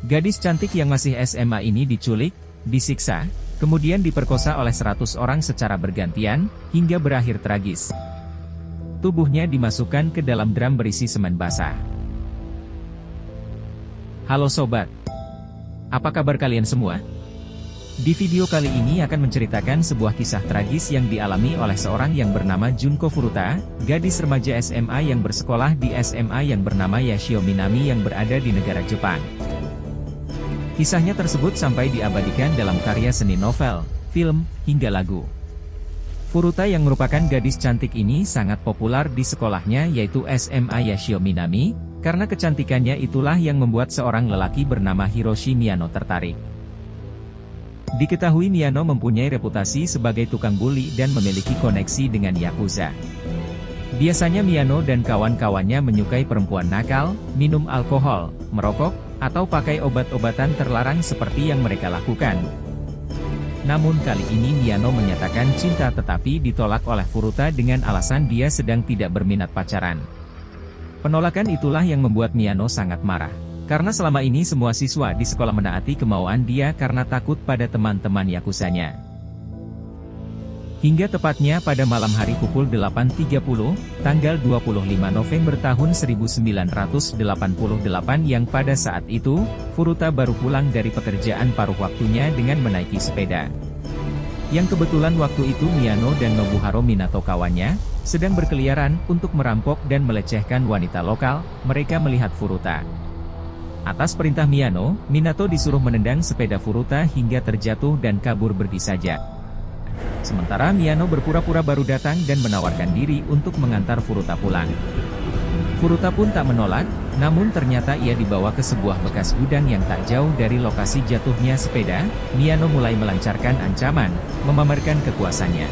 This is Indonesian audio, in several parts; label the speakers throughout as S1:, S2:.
S1: Gadis cantik yang masih SMA ini diculik, disiksa, kemudian diperkosa oleh 100 orang secara bergantian, hingga berakhir tragis. Tubuhnya dimasukkan ke dalam drum berisi semen basah. Halo sobat, apa kabar kalian semua? Di video kali ini akan menceritakan sebuah kisah tragis yang dialami oleh seorang yang bernama Junko Furuta, gadis remaja SMA yang bersekolah di SMA yang bernama Yashio Minami yang berada di negara Jepang. Kisahnya tersebut sampai diabadikan dalam karya seni novel, film, hingga lagu. Furuta yang merupakan gadis cantik ini sangat populer di sekolahnya yaitu SMA Yashio Minami, karena kecantikannya itulah yang membuat seorang lelaki bernama Hiroshi Miyano tertarik. Diketahui Miyano mempunyai reputasi sebagai tukang bully dan memiliki koneksi dengan Yakuza. Biasanya Miyano dan kawan-kawannya menyukai perempuan nakal, minum alkohol, merokok, atau pakai obat-obatan terlarang seperti yang mereka lakukan. Namun kali ini Miyano menyatakan cinta tetapi ditolak oleh Furuta dengan alasan dia sedang tidak berminat pacaran. Penolakan itulah yang membuat Miyano sangat marah. Karena selama ini semua siswa di sekolah menaati kemauan dia karena takut pada teman-teman Yakuzanya. Hingga tepatnya pada malam hari pukul 8.30, tanggal 25 November tahun 1988 yang pada saat itu, Furuta baru pulang dari pekerjaan paruh waktunya dengan menaiki sepeda. Yang kebetulan waktu itu Miyano dan Nobuhiro Minato kawannya, sedang berkeliaran untuk merampok dan melecehkan wanita lokal, mereka melihat Furuta. Atas perintah Miyano, Minato disuruh menendang sepeda Furuta hingga terjatuh dan kabur pergi saja. Sementara Miyano berpura-pura baru datang dan menawarkan diri untuk mengantar Furuta pulang. Furuta pun tak menolak, namun ternyata ia dibawa ke sebuah bekas gudang yang tak jauh dari lokasi jatuhnya sepeda. Miyano mulai melancarkan ancaman, memamerkan kekuasaannya.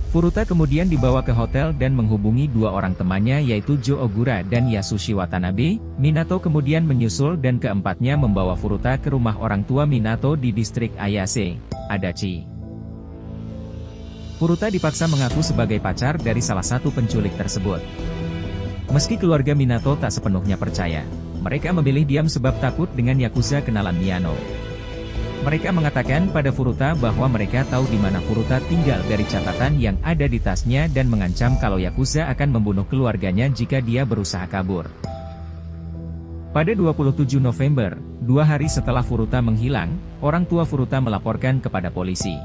S1: Furuta kemudian dibawa ke hotel dan menghubungi dua orang temannya yaitu Jo Ogura dan Yasushi Watanabe. Minato kemudian menyusul dan keempatnya membawa Furuta ke rumah orang tua Minato di distrik Ayase, Adachi. Furuta dipaksa mengaku sebagai pacar dari salah satu penculik tersebut. Meski keluarga Minato tak sepenuhnya percaya, mereka memilih diam sebab takut dengan Yakuza kenalan Miyano. Mereka mengatakan pada Furuta bahwa mereka tahu di mana Furuta tinggal dari catatan yang ada di tasnya dan mengancam kalau Yakuza akan membunuh keluarganya jika dia berusaha kabur. Pada 27 November, 2 hari setelah Furuta menghilang, orang tua Furuta melaporkan kepada polisi.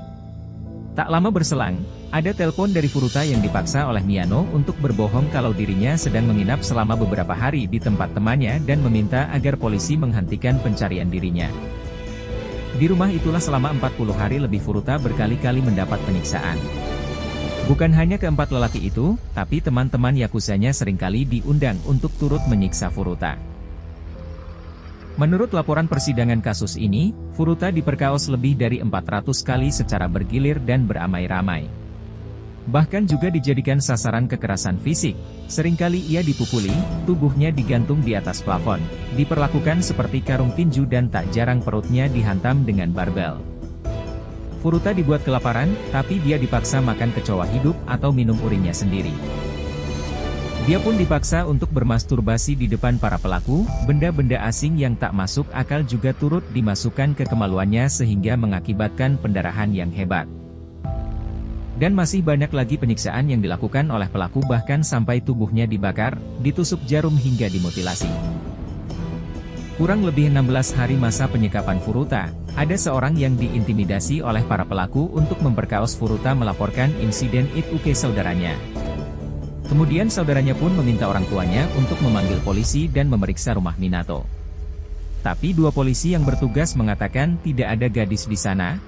S1: Tak lama berselang, ada telepon dari Furuta yang dipaksa oleh Miyano untuk berbohong kalau dirinya sedang menginap selama beberapa hari di tempat temannya dan meminta agar polisi menghentikan pencarian dirinya. Di rumah itulah selama 40 hari lebih Furuta berkali-kali mendapat penyiksaan. Bukan hanya keempat lelaki itu, tapi teman-teman Yakuzanya seringkali diundang untuk turut menyiksa Furuta. Menurut laporan persidangan kasus ini, Furuta diperkaos lebih dari 400 kali secara bergilir dan beramai-ramai. Bahkan juga dijadikan sasaran kekerasan fisik, seringkali ia dipukuli, tubuhnya digantung di atas plafon, diperlakukan seperti karung tinju dan tak jarang perutnya dihantam dengan barbel. Furuta dibuat kelaparan, tapi dia dipaksa makan kecoa hidup atau minum urinnya sendiri. Dia pun dipaksa untuk bermasturbasi di depan para pelaku, benda-benda asing yang tak masuk akal juga turut dimasukkan ke kemaluannya sehingga mengakibatkan pendarahan yang hebat. Dan masih banyak lagi penyiksaan yang dilakukan oleh pelaku bahkan sampai tubuhnya dibakar, ditusuk jarum hingga dimutilasi. Kurang lebih 16 hari masa penyekapan Furuta, ada seorang yang diintimidasi oleh para pelaku untuk memperkaos Furuta melaporkan insiden itu ke saudaranya. Kemudian saudaranya pun meminta orang tuanya untuk memanggil polisi dan memeriksa rumah Minato. Tapi dua polisi yang bertugas mengatakan tidak ada gadis di sana.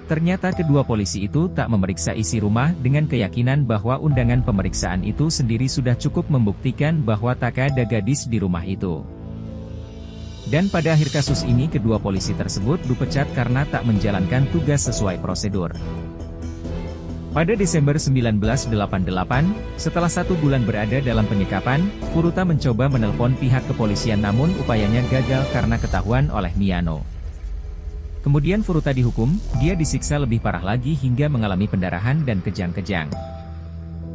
S1: Ternyata kedua polisi itu tak memeriksa isi rumah dengan keyakinan bahwa undangan pemeriksaan itu sendiri sudah cukup membuktikan bahwa tak ada gadis di rumah itu. Dan pada akhir kasus ini kedua polisi tersebut dipecat karena tak menjalankan tugas sesuai prosedur. Pada Desember 1988, setelah 1 bulan berada dalam penyekapan, Furuta mencoba menelpon pihak kepolisian namun upayanya gagal karena ketahuan oleh Miyano. Kemudian Furuta dihukum, dia disiksa lebih parah lagi hingga mengalami pendarahan dan kejang-kejang.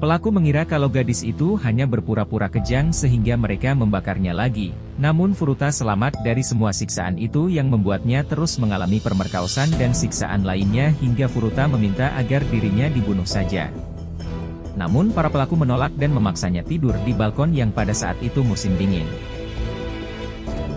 S1: Pelaku mengira kalau gadis itu hanya berpura-pura kejang sehingga mereka membakarnya lagi, Namun Furuta selamat dari semua siksaan itu yang membuatnya terus mengalami pemerkosaan dan siksaan lainnya hingga Furuta meminta agar dirinya dibunuh saja. Namun para pelaku menolak dan memaksanya tidur di balkon yang pada saat itu musim dingin.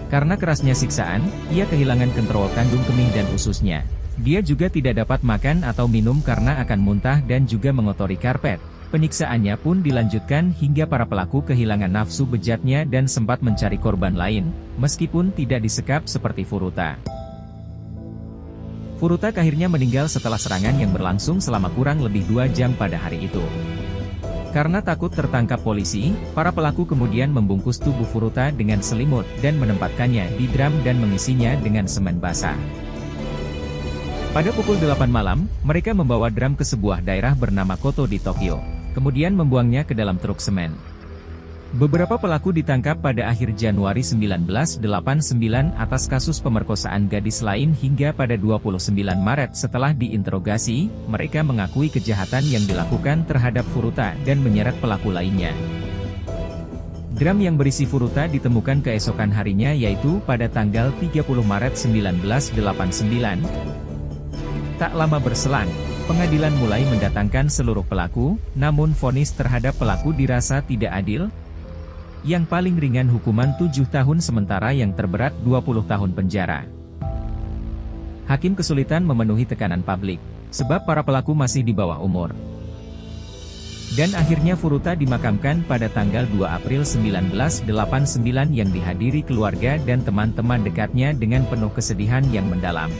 S1: Karena kerasnya siksaan, ia kehilangan kontrol kandung kemih dan ususnya. Dia juga tidak dapat makan atau minum karena akan muntah dan juga mengotori karpet. Penyiksaannya pun dilanjutkan hingga para pelaku kehilangan nafsu bejatnya dan sempat mencari korban lain, meskipun tidak disekap seperti Furuta. Furuta akhirnya meninggal setelah serangan yang berlangsung selama kurang lebih 2 jam pada hari itu. Karena takut tertangkap polisi, para pelaku kemudian membungkus tubuh Furuta dengan selimut dan menempatkannya di drum dan mengisinya dengan semen basah. Pada pukul 8 malam, mereka membawa drum ke sebuah daerah bernama Koto di Tokyo, kemudian membuangnya ke dalam truk semen. Beberapa pelaku ditangkap pada akhir Januari 1989 atas kasus pemerkosaan gadis lain hingga pada 29 Maret setelah diinterogasi, mereka mengakui kejahatan yang dilakukan terhadap Furuta dan menyeret pelaku lainnya. Drum yang berisi Furuta ditemukan keesokan harinya yaitu pada tanggal 30 Maret 1989. Tak lama berselang, pengadilan mulai mendatangkan seluruh pelaku, namun vonis terhadap pelaku dirasa tidak adil. Yang paling ringan hukuman 7 tahun sementara yang terberat 20 tahun penjara. Hakim kesulitan memenuhi tekanan publik, sebab para pelaku masih di bawah umur. Dan akhirnya Furuta dimakamkan pada tanggal 2 April 1989 yang dihadiri keluarga dan teman-teman dekatnya dengan penuh kesedihan yang mendalam.